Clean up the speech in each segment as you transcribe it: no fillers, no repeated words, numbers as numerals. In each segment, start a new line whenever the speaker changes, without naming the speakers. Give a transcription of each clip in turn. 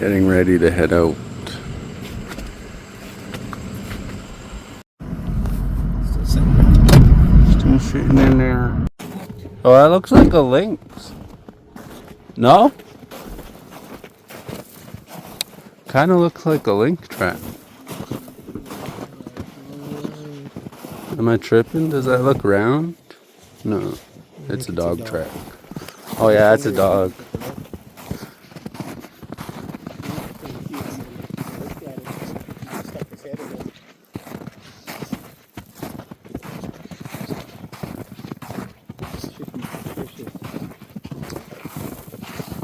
Getting ready to head out. Still sitting in there. Oh, that looks like a lynx. No? Kind of looks like a lynx trap. Am I tripping? Does that look round? No, it's a dog track. Oh yeah, it's a dog.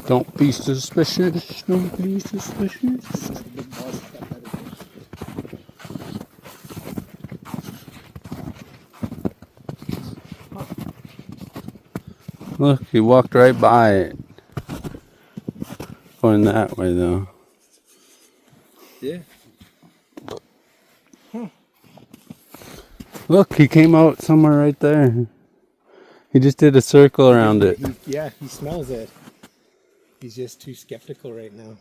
Don't be suspicious. Don't be suspicious. Look, he walked right by it. Going that way though.
Yeah.
Look, he came out somewhere right there. He just did a circle around it.
He smells it. He's just too skeptical right now.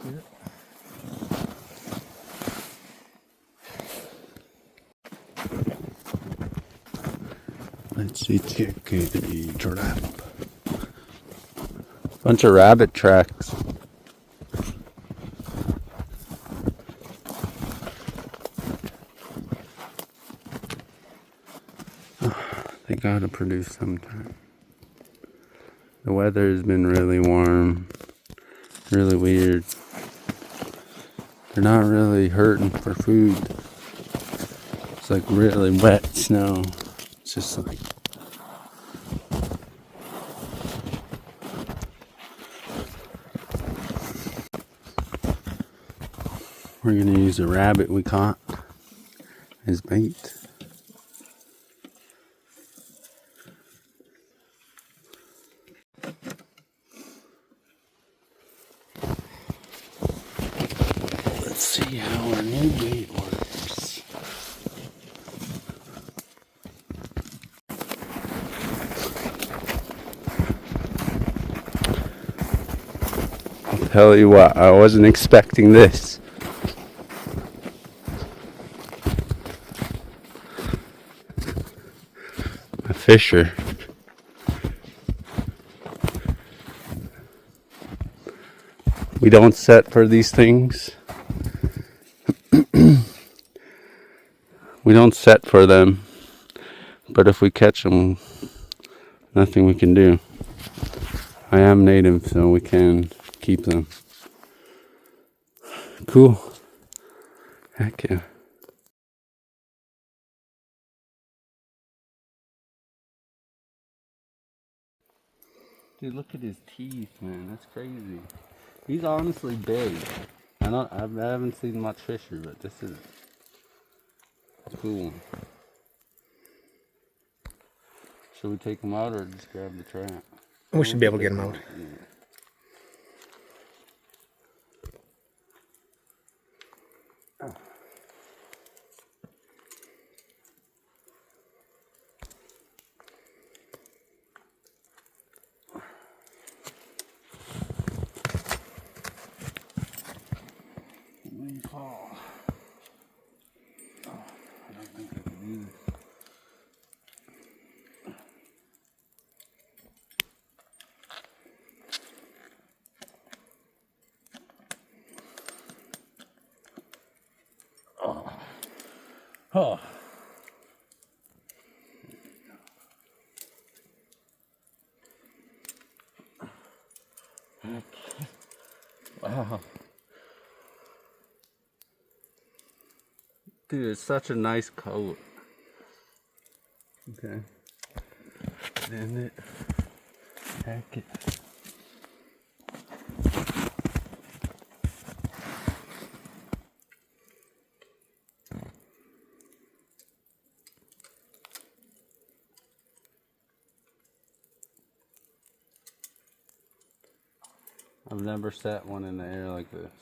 Yeah.
Let's see, check a trap. Bunch of rabbit tracks. They gotta produce sometime. The weather has been really warm, really weird. They're not really hurting for food. It's like really wet snow. It's just like we're gonna use a rabbit we caught as bait. Let's see how our new bait works. I'll tell you what, I wasn't expecting this. A fisher. We don't set for these things. We don't set for them. But if we catch them, nothing we can do. I am native, so we can keep them. Cool. Heck yeah. Dude, look at his teeth, man. That's crazy. He's honestly big. I haven't seen much fisher, but this is cool. Should we take him out or just grab the trap?
We should be able to get him out.
Yeah. Oh, I don't think I can do this. Oh. Wow. Dude, it's such a nice coat. Okay. And it. Heck it. I've never set one in the air like this.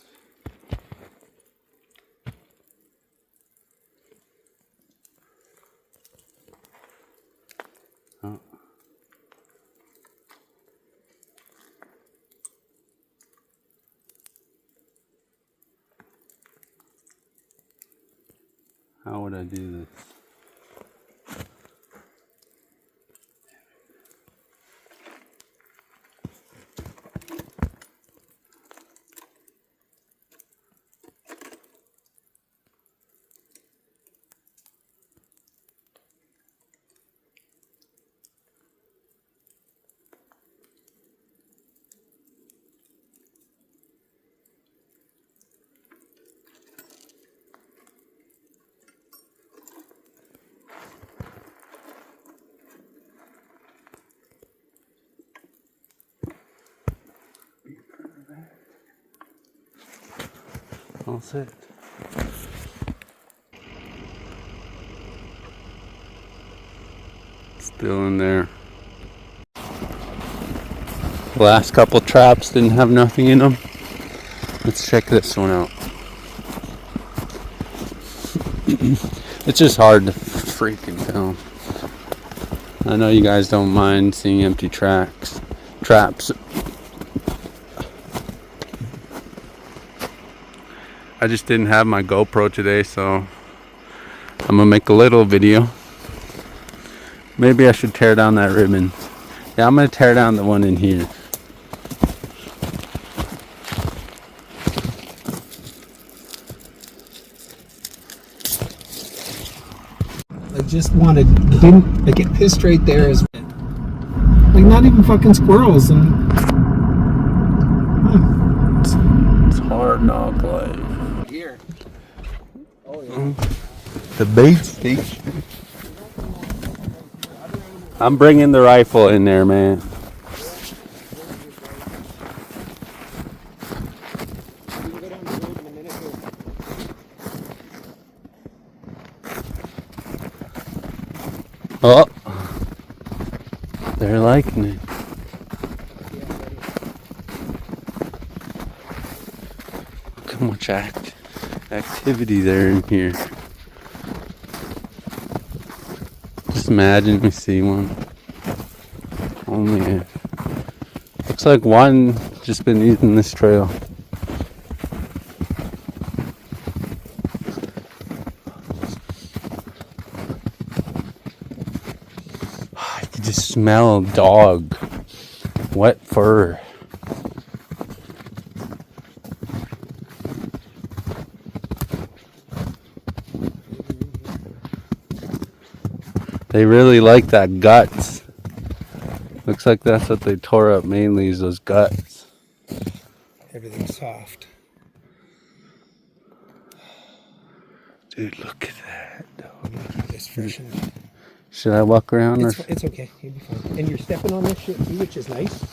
Oh. How would I do this? All set. Still in there. The last couple traps didn't have nothing in them. Let's check this one out. It's just hard to freaking tell. I know you guys don't mind seeing empty traps. I just didn't have my GoPro today, so I'm gonna make a little video. Maybe I should tear down that ribbon. Yeah, I'm gonna tear down the one in here.
I just wanted, I get pissed right there as like not even fucking squirrels and
It's hard knock life.
here. Oh yeah.
The bait station. I'm bringing the rifle in there, man. Oh, they're liking it. Look how much activity there in here. Just imagine we see one. Only if. Looks like one just been eating this trail. I can just smell dog. Wet fur. They really like that guts. Looks like that's what they tore up mainly, is those guts.
Everything's soft.
Dude, look at that. Dog.
It's fresh and
Should I walk around?
it's okay. You'll be fine. And you're stepping on this shit too, which is nice.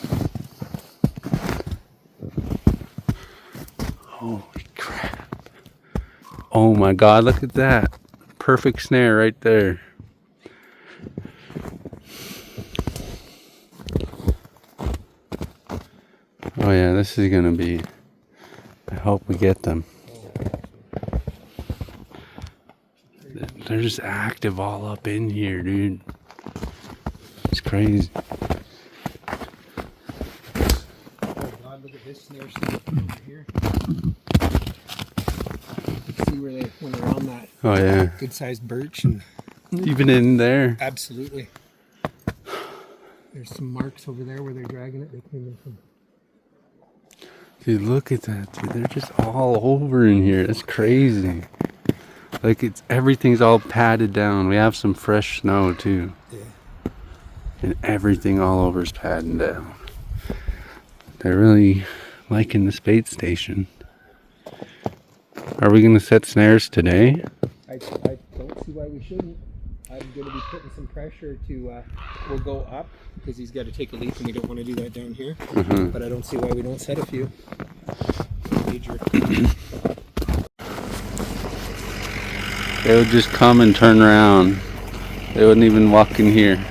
Holy crap. Oh my god, look at that. Perfect snare right there. Oh yeah, this is gonna be, I hope we get them. They're just active all up in here, dude. It's crazy.
Oh god, look at this snare over here. See where they, when they're on that
Oh yeah.
good sized birch and
Even in there.
absolutely. There's some marks over there where they're dragging it. They came in from.
Dude, look at that, dude. They're just all over in here. That's crazy. Like everything's all padded down. We have some fresh snow too.
Yeah.
And everything all over is padding down. They're really liking this bait station. Are we gonna set snares today?
I don't see why we shouldn't. I'm going to be putting some pressure to, we'll go up because he's got to take a leap and we don't want to do that down here. But I don't see why we don't set a few. Major.
They would just come and turn around. They wouldn't even walk in here.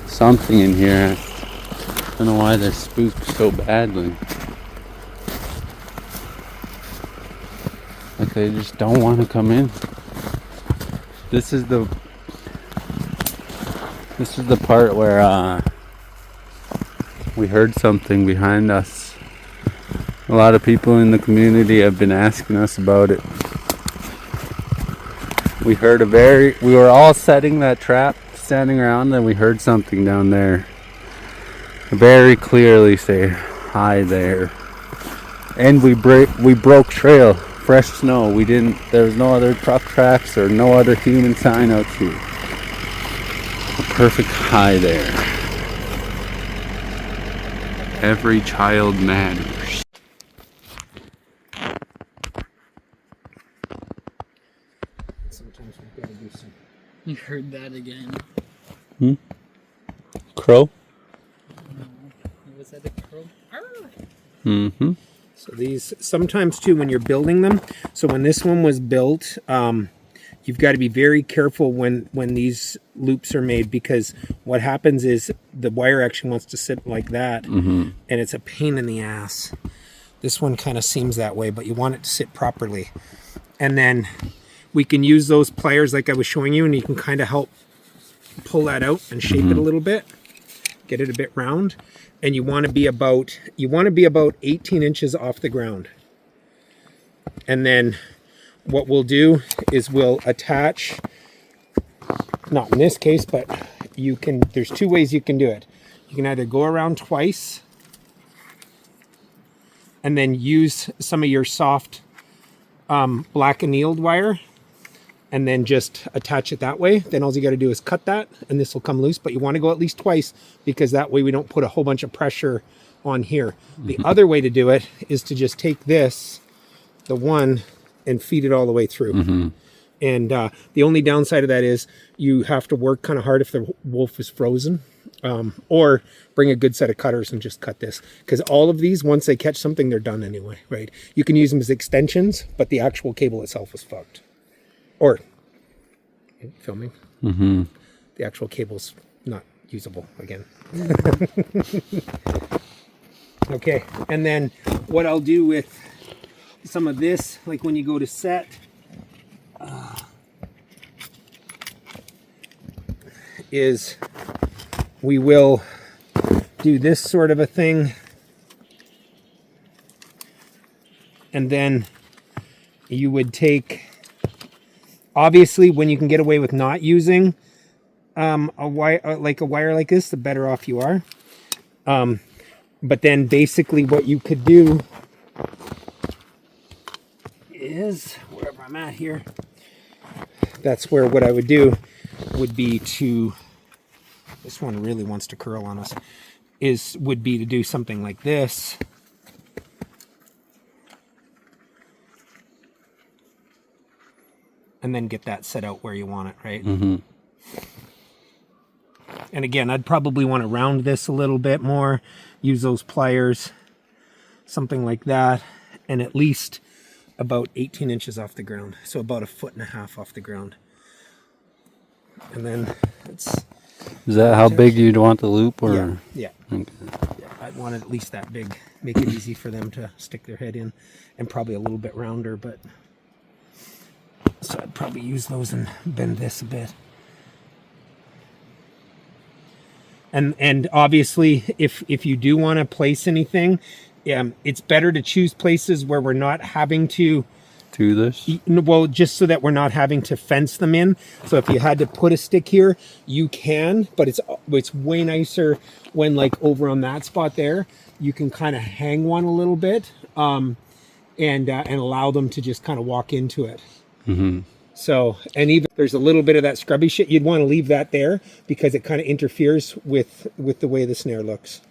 Something in here. I don't know why they're spooked so badly. Like they just don't want to come in. This is the part where we heard something behind us. A lot of people in the community have been asking us about it. we heard we were all setting that trap, standing around, and we heard something down there. Very clearly say, hi there. And we broke trail, fresh snow. There was no other truck tracks or no other human sign out here. A perfect hi there. Every child matters.
Sometimes we've got to do some.
You heard that again.
Crow?
Was that a crow?
Mm-hmm.
So these, sometimes too, when you're building them, so when this one was built, you've got to be very careful when these loops are made, because what happens is the wire actually wants to sit like that, and it's a pain in the ass. This one kind of seems that way, but you want it to sit properly. And then we can use those pliers like I was showing you, and you can kind of help pull that out and shape it a little bit, get it a bit round. And you want to be about 18 inches off the ground. And then what we'll do is we'll attach, not in this case, but there's two ways you can do it. You can either go around twice and then use some of your soft black annealed wire and then just attach it that way. Then all you got to do is cut that and this will come loose, but you want to go at least twice, because that way we don't put a whole bunch of pressure on here. The other way to do it is to just take the one, and feed it all the way through. And the only downside of that is you have to work kind of hard if the wolf is frozen, or bring a good set of cutters and just cut this, because all of these, once they catch something, they're done anyway, right? You can use them as extensions, but the actual cable itself is fucked. Or filming. The actual cable's not usable again. Okay, and then what I'll do with some of this, like when you go to set, is we will do this sort of a thing, and then you would take, obviously when you can get away with not using a wire like this, the better off you are. But then basically what you could do is, wherever I'm at here, that's where what I would do would be to, this one really wants to curl on us, would be to do something like this. And then get that set out where you want it, right? And again, I'd probably want to round this a little bit more, use those pliers, something like that, and at least about 18 inches off the ground. So about 1.5 feet off the ground. And then it's...
Is that how big you'd want the loop? Or?
Yeah.
Okay.
Yeah, I'd want it at least that big. Make it easy for them to stick their head in, and probably a little bit rounder, but... So I'd probably use those and bend this a bit. And obviously, if you do want to place anything, it's better to choose places where we're not having to
do this.
Well, just so that we're not having to fence them in. So if you had to put a stick here, you can, but it's way nicer when, like, over on that spot there, you can kind of hang one a little bit, and allow them to just kind of walk into it. So, and even there's a little bit of that scrubby shit, you'd want to leave that there because it kind of interferes with the way the snare looks.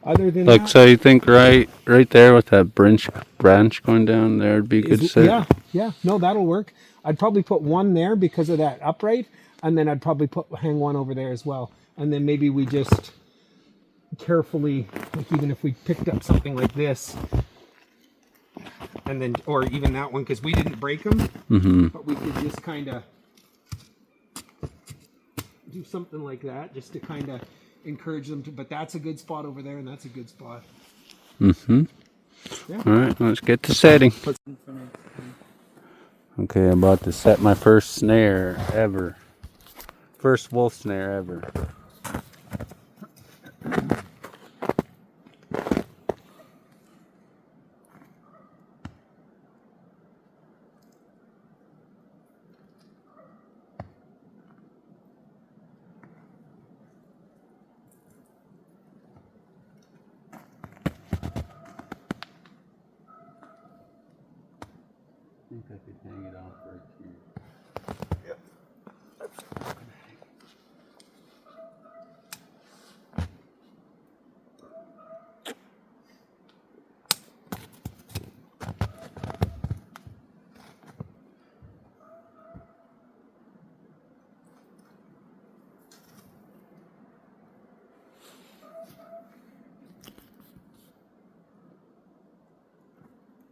Other than
like,
that,
so you think right there with that branch going down there would be a good set?
Yeah, no, that'll work. I'd probably put one there because of that upright, and then I'd probably hang one over there as well. And then maybe we just carefully, like, even if we picked up something like this, and then, or even that one, because we didn't break them, but we could just kind of do something like that just to kind of encourage them to, but that's a good spot over there, and that's a good spot. Yeah.
All right, let's get to setting. Okay, I'm about to set my first snare ever. First wolf snare ever. could hang it off right here.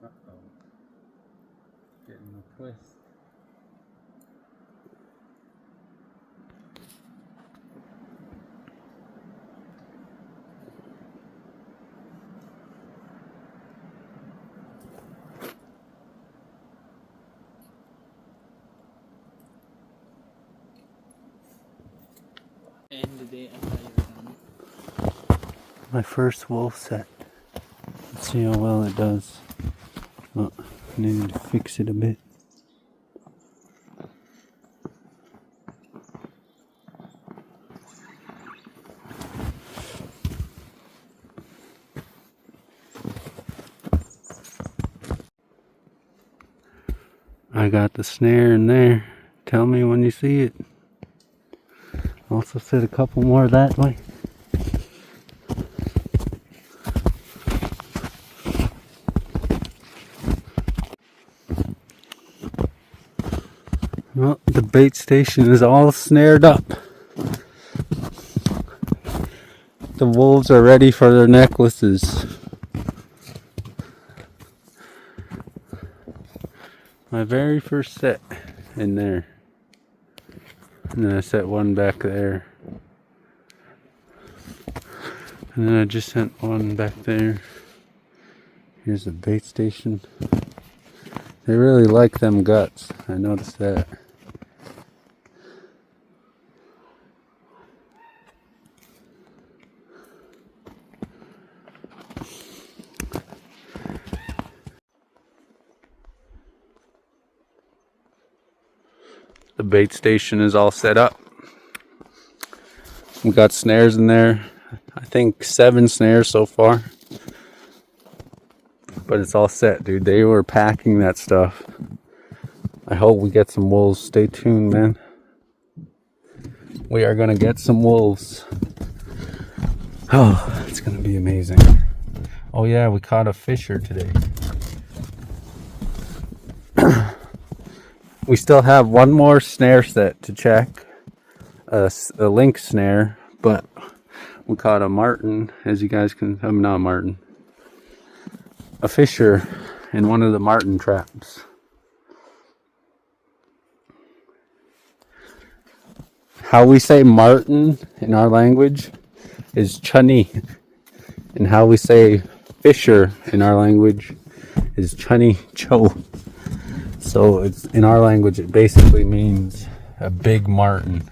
Uh-oh. Getting a twist.
And the day I thought you were done.
My first wolf set. Let's see how well it does. Oh, I needed to fix it a bit. I got the snare in there. Tell me when you see it. Also set a couple more that way. Well, the bait station is all snared up. The wolves are ready for their necklaces. My very first set in there. And then I set one back there. And then I just sent one back there. Here's the bait station. They really like them guts. I noticed that. The bait station is all set up. We got snares in there. I think 7 snares so far. But it's all set, dude. They were packing that stuff. I hope we get some wolves. Stay tuned, man. We are gonna get some wolves. Oh, it's gonna be amazing. Oh yeah, we caught a fisher today. We still have one more snare set to check. A link snare, but we caught a Marten, as you guys can, not a Marten. A fisher in one of the Marten traps. How we say Marten in our language is chunny, and how we say fisher in our language is chunny cho. So it's in our language it basically means a big Marten.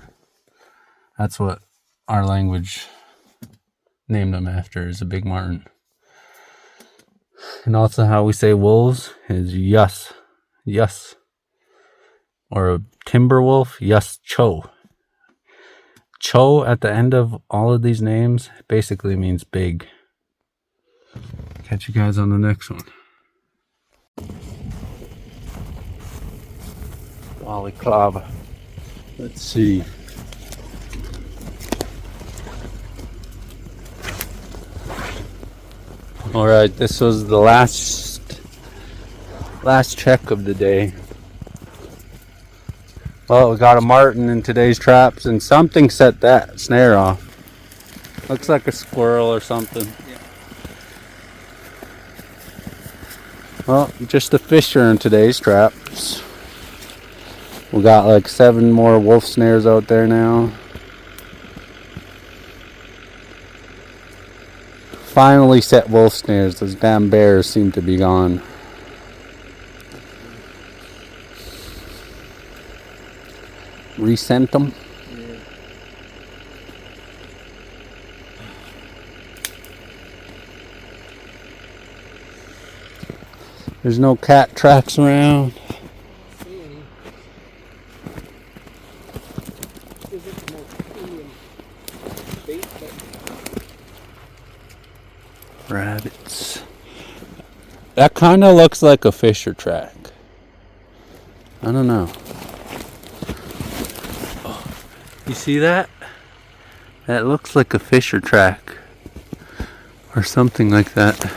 That's what our language named them after, is a big Marten. And also how we say wolves is yus. Yus. Or a timber wolf, yus cho. Cho at the end of all of these names basically means big. Catch you guys on the next one. Balaclava. Let's see. Alright, this was the last check of the day. Well, we got a Marten in today's traps, and something set that snare off. Looks like a squirrel or something.
Yeah.
Well, just a fisher in today's traps. We got like 7 more wolf snares out there now. Finally set wolf snares. Those damn bears seem to be gone. Resent them.
Yeah.
There's no cat tracks around.
See any? Isn't the most premium bait, but
Rabbits. That kind of looks like a fisher track. I don't know. You see that? That looks like a fisher track. Or something like that.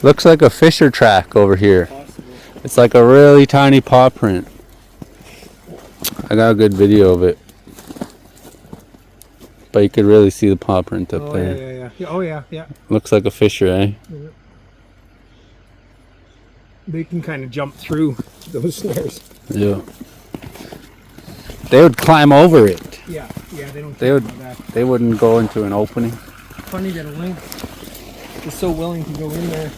Looks like a fisher track over here.
Possible.
It's like a really tiny paw print. I got a good video of it. But you could really see the paw print up there.
Yeah. Oh yeah.
Looks like a fisher, eh?
Yeah. They can kind of jump through those snares.
Yeah. They would climb over it.
Yeah, they don't
They
care
would.
about that.
They wouldn't go into an opening.
Funny that a lynx is so willing to go in there.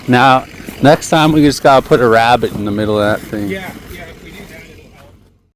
Now, next time we just gotta put a rabbit in the middle of that thing.
Yeah.